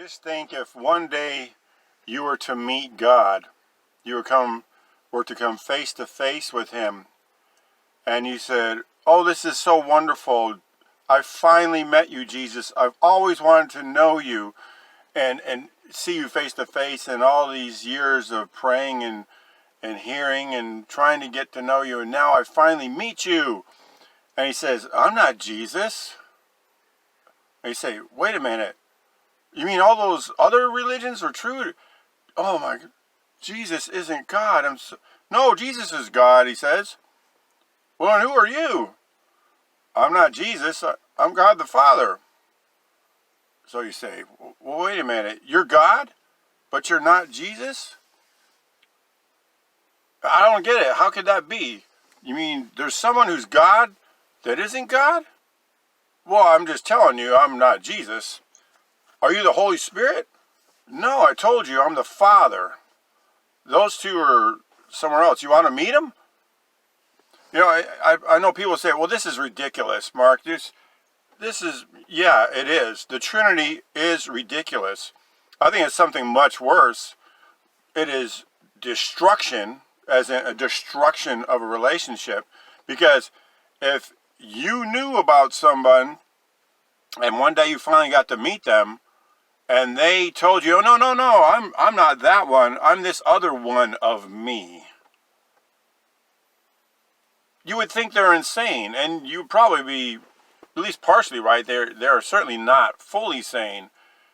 just think if one day you were to meet God, you were to come face to face with Him, and you said, "Oh, this is so wonderful. I finally met you, Jesus. I've always wanted to know you and see you face to face, and all these years of praying and hearing and trying to get to know you, and now I finally meet you." And He says, "I'm not Jesus." And you say, "Wait a minute. You mean all those other religions are true?" "Oh my, Jesus isn't God." "No, Jesus is God," He says. "Well, and who are you?" "I'm not Jesus. I'm God the Father." So you say, "Well, wait a minute. You're God, but you're not Jesus?" I don't get it. How could that be? You mean there's someone who's God that isn't God? "Well, I'm just telling you, I'm not Jesus." "Are you the Holy Spirit?" "No, I told you, I'm the Father." Those two are somewhere else. You want to meet Him? You know, I know people say, "Well, this is ridiculous, Mark. This is," yeah, it is. The Trinity is ridiculous. I think it's something much worse. It is destruction, as in a destruction of a relationship. Because if you knew about someone and one day you finally got to meet them and they told you, "Oh, no, no, no, I'm not that one. I'm this other one of me," you would think they're insane, and you'd probably be at least partially right. They're certainly not fully sane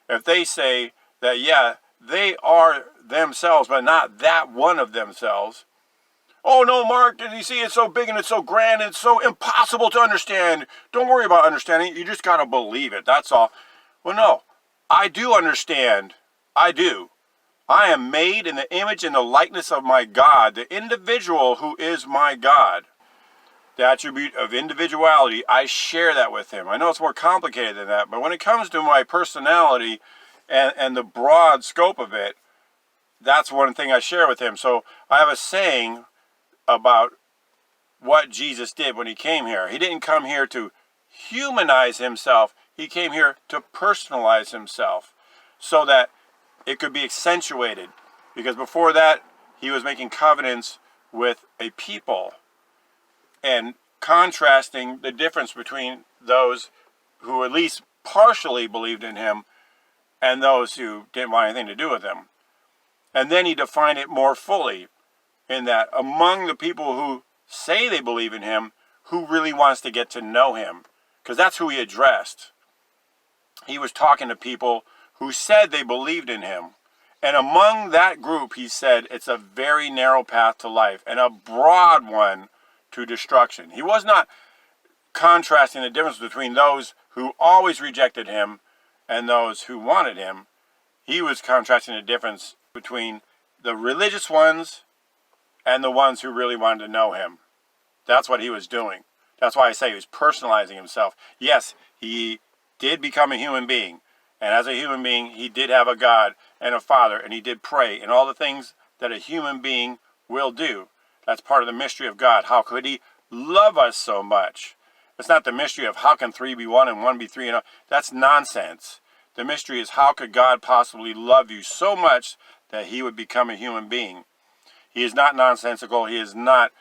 if they say that, yeah, they are themselves, but not that one of themselves. "Oh no, Mark, did you see it's so big and it's so grand and it's so impossible to understand." "Don't worry about understanding it. You just got to believe it. That's all." Well, no, I do understand. I do. I am made in the image and the likeness of my God, the individual who is my God. The attribute of individuality, I share that with Him. I know it's more complicated than that, but when it comes to my personality and the broad scope of it, that's one thing I share with Him. So I have a saying about what Jesus did when He came here. He didn't come here to humanize Himself. He came here to personalize Himself so that it could be accentuated. Because before that, He was making covenants with a people and contrasting the difference between those who at least partially believed in Him and those who didn't want anything to do with Him. And then He defined it more fully in that among the people who say they believe in Him, who really wants to get to know Him? Because that's who He addressed. He was talking to people who said they believed in Him. And among that group, He said it's a very narrow path to life and a broad one to destruction. He was not contrasting the difference between those who always rejected Him and those who wanted Him. He was contrasting the difference between the religious ones and the ones who really wanted to know Him. That's what He was doing. That's why I say He was personalizing Himself. Yes, He did become a human being. And as a human being, He did have a God and a Father, and He did pray, and all the things that a human being will do. That's part of the mystery of God. How could He love us so much? It's not the mystery of how can 3 be 1 and 1 be 3. That's nonsense. The mystery is how could God possibly love you so much that He would become a human being. He is not nonsensical. He is not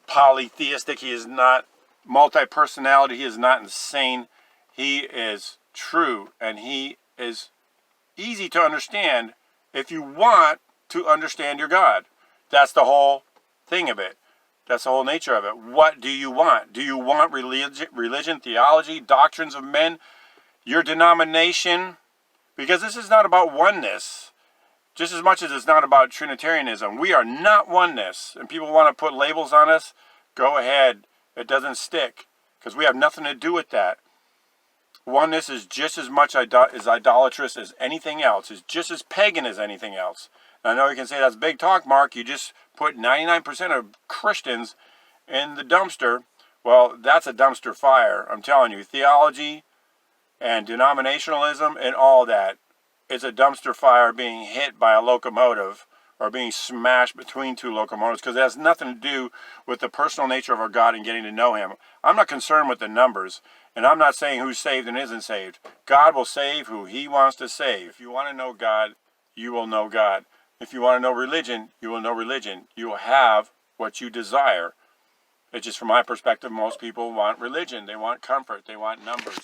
polytheistic. He is not multi-personality. He is not insane. He is true, and He is easy to understand if you want to understand your God. That's the whole thing of it. That's the whole nature of it. What do you want? Do you want religion, theology, doctrines of men, your denomination? Because this is not about oneness. Just as much as it's not about Trinitarianism. We are not oneness. And people want to put labels on us. Go ahead. It doesn't stick. Because we have nothing to do with that. Oneness is just as much as idolatrous as anything else. Is just as pagan as anything else. I know you can say that's big talk, Mark. You just put 99% of Christians in the dumpster. Well, that's a dumpster fire. I'm telling you, theology and denominationalism and all that is a dumpster fire being hit by a locomotive or being smashed between two locomotives, because it has nothing to do with the personal nature of our God and getting to know Him. I'm not concerned with the numbers. And I'm not saying who's saved and isn't saved. God will save who he wants to save. If you want to know God, you will know God. If you want to know religion, you will know religion. You will have what you desire. It's just from my perspective, most people want religion. They want comfort. They want numbers.